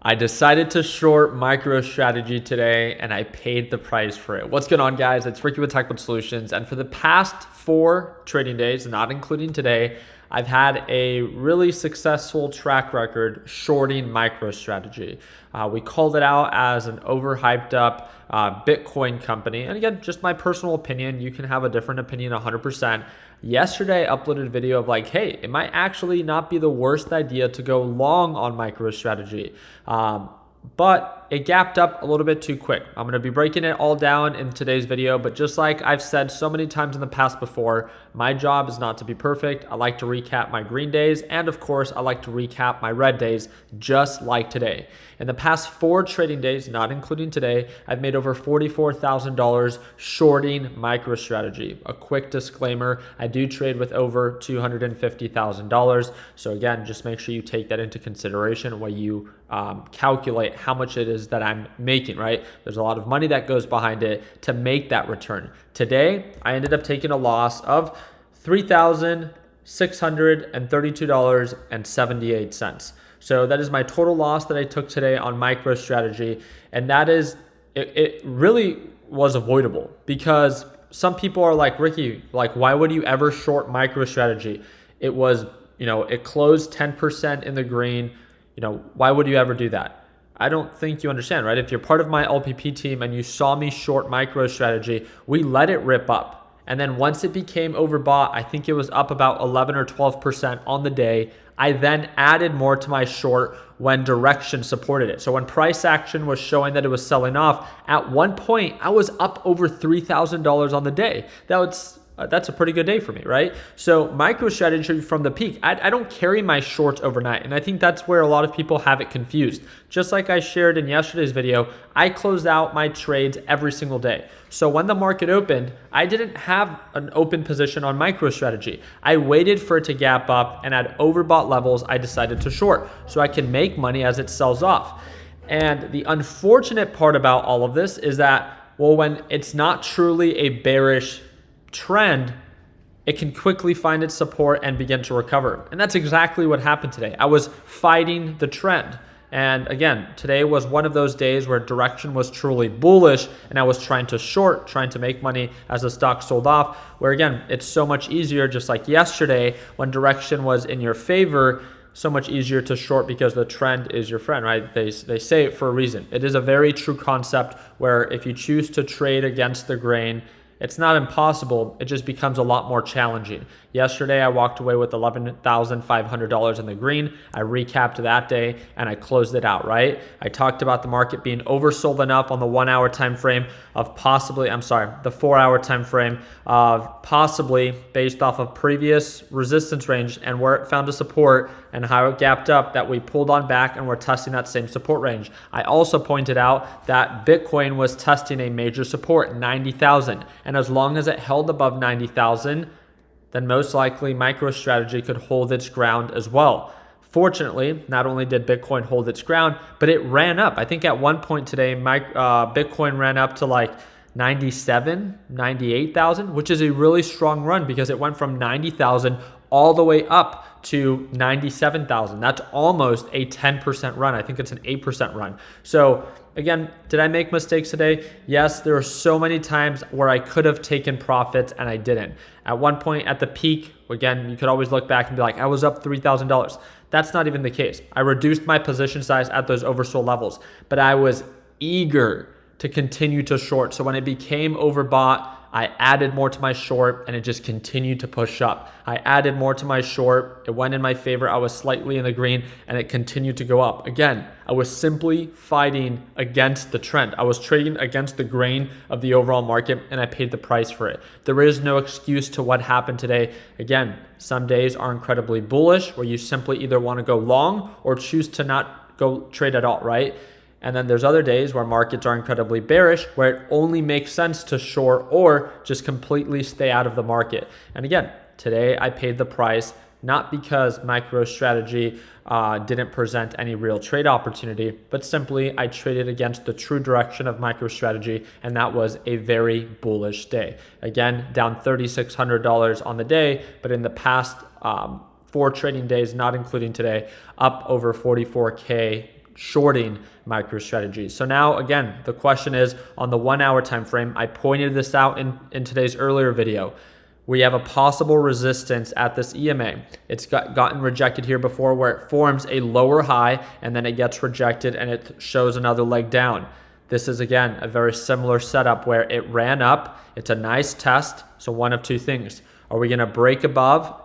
I decided to short MicroStrategy today and I paid the price for it. What's going on, guys? It's Ricky with Technical Solutions. And for the past 4 trading days, not including today, I've had a really successful track record shorting MicroStrategy. We called it out as an overhyped up Bitcoin company. And again, just my personal opinion. You can have a different opinion 100%. Yesterday, I uploaded a video of like, hey, it might actually not be the worst idea to go long on MicroStrategy. But it gapped up a little bit too quick. I'm going to be breaking it all down in today's video, but just like I've said so many times in the past before, my job is not to be perfect. I like to recap my green days, and of course, I like to recap my red days, just like today. In the past 4 trading days, not including today, I've made over $44,000 shorting MicroStrategy. A quick disclaimer, I do trade with over $250,000. So again, just make sure you take that into consideration when you calculate how much it is that I'm making, right? There's a lot of money that goes behind it to make that return. Today, I ended up taking a loss of $3,632.78. So that is my total loss that I took today on MicroStrategy. And that is, it really was avoidable because some people are like, Ricky, like, why would you ever short MicroStrategy? It was, it closed 10% in the green. Why would you ever do that? I don't think you understand, right? If you're part of my LPP team and you saw me short MicroStrategy, we let it rip up. And then once it became overbought, I think it was up about 11 or 12% on the day. I then added more to my short when direction supported it. So when price action was showing that it was selling off, at one point, I was up over $3,000 on the day. That's a pretty good day for me, right? So MicroStrategy from the peak, I don't carry my shorts overnight. And I think that's where a lot of people have it confused. Just like I shared in yesterday's video, I closed out my trades every single day. So when the market opened, I didn't have an open position on MicroStrategy. I waited for it to gap up, and at overbought levels, I decided to short so I can make money as it sells off. And the unfortunate part about all of this is that, well, when it's not truly a bearish trend, it can quickly find its support and begin to recover. And that's exactly what happened today. I was fighting the trend. And again, today was one of those days where direction was truly bullish and I was trying to short, trying to make money as the stock sold off, where again, it's so much easier, just like yesterday when direction was in your favor, so much easier to short because the trend is your friend, right? They say it for a reason. It is a very true concept where if you choose to trade against the grain, it's not impossible, it just becomes a lot more challenging. Yesterday, I walked away with $11,500 in the green. I recapped that day and I closed it out, right? I talked about the market being oversold enough on the 1 hour time frame of possibly, the 4 hour time frame of possibly based off of previous resistance range and where it found a support and how it gapped up that we pulled on back and we're testing that same support range. I also pointed out that Bitcoin was testing a major support, 90,000. And as long as it held above 90,000, then most likely MicroStrategy could hold its ground as well. Fortunately, not only did Bitcoin hold its ground, but it ran up. I think at one point today, Bitcoin ran up to like 97, 98,000, which is a really strong run because it went from 90,000 all the way up to 97,000. That's almost a 10% run. I think it's an 8% run. So again, did I make mistakes today? Yes, there are so many times where I could have taken profits and I didn't. At one point at the peak, again, you could always look back and be like, I was up $3,000. That's not even the case. I reduced my position size at those oversold levels, but I was eager to continue to short. So when it became overbought, I added more to my short and it just continued to push up. I added more to my short. It went in my favor. I was slightly in the green and it continued to go up. Again, I was simply fighting against the trend. I was trading against the grain of the overall market and I paid the price for it. There is no excuse to what happened today. Again, some days are incredibly bullish where you simply either want to go long or choose to not go trade at all, right? And then there's other days where markets are incredibly bearish, where it only makes sense to short or just completely stay out of the market. And again, today I paid the price, not because MicroStrategy didn't present any real trade opportunity, but simply I traded against the true direction of MicroStrategy, and that was a very bullish day. Again, down $3,600 on the day, but in the past 4 trading days, not including today, up over 44K shorting MicroStrategy. So now again, the question is on the 1 hour time frame. I pointed this out in today's earlier video. We have a possible resistance at this EMA. It's gotten rejected here before, where it forms a lower high and then it gets rejected and it shows another leg down. This is again a very similar setup where it ran up. It's a nice test. So one of two things. Are we going to break above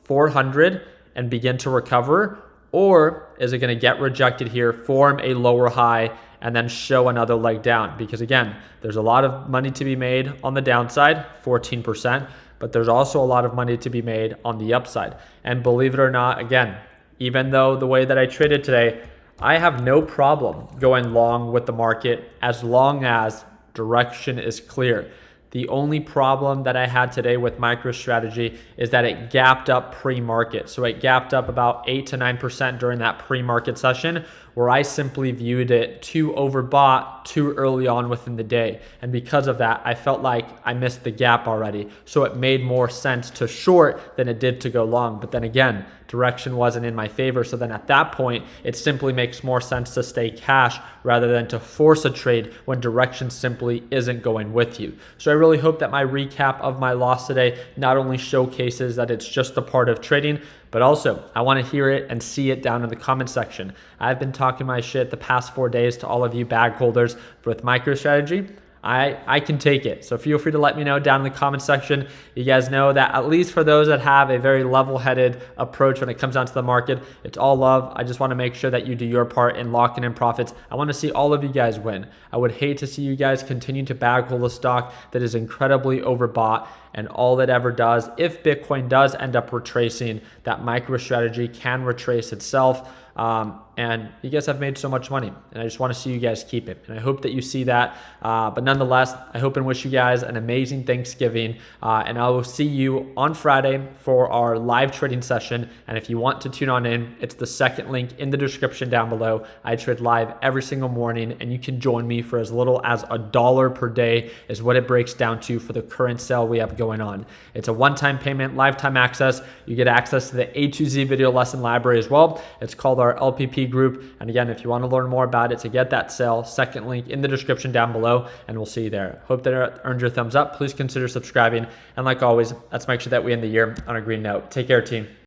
400 and begin to recover? Or is it going to get rejected here, form a lower high, and then show another leg down? Because again, there's a lot of money to be made on the downside, 14%, but there's also a lot of money to be made on the upside. And believe it or not, again, even though the way that I traded today, I have no problem going long with the market as long as direction is clear. The only problem that I had today with MicroStrategy is that it gapped up pre-market. So it gapped up about 8 to 9% during that pre-market session, where I simply viewed it too overbought too early on within the day. And because of that, I felt like I missed the gap already. So it made more sense to short than it did to go long. But then again, direction wasn't in my favor. So then at that point, it simply makes more sense to stay cash rather than to force a trade when direction simply isn't going with you. So I really hope that my recap of my loss today not only showcases that it's just a part of trading, but also I want to hear it and see it down in the comment section. I've been talking my shit the past 4 days to all of you bag holders with MicroStrategy. I can take it. So feel free to let me know down in the comment section. You guys know that at least for those that have a very level-headed approach when it comes down to the market, it's all love. I just want to make sure that you do your part in locking in profits. I want to see all of you guys win. I would hate to see you guys continue to bag hold a stock that is incredibly overbought, and all it ever does, if Bitcoin does end up retracing, that MicroStrategy can retrace itself. And you guys have made so much money, and I just want to see you guys keep it. And I hope that you see that. But nonetheless, I hope and wish you guys an amazing Thanksgiving. And I will see you on Friday for our live trading session. And if you want to tune on in, it's the second link in the description down below. I trade live every single morning, and you can join me for as little as $1 per day is what it breaks down to for the current sale we have going on. It's a one-time payment, lifetime access. You get access to the A to Z video lesson library as well. It's called our LPP group. And again, if you want to learn more about it to get that sale, second link in the description down below, and we'll see you there. Hope that it earned your thumbs up. Please consider subscribing. And like always, let's make sure that we end the year on a green note. Take care, team.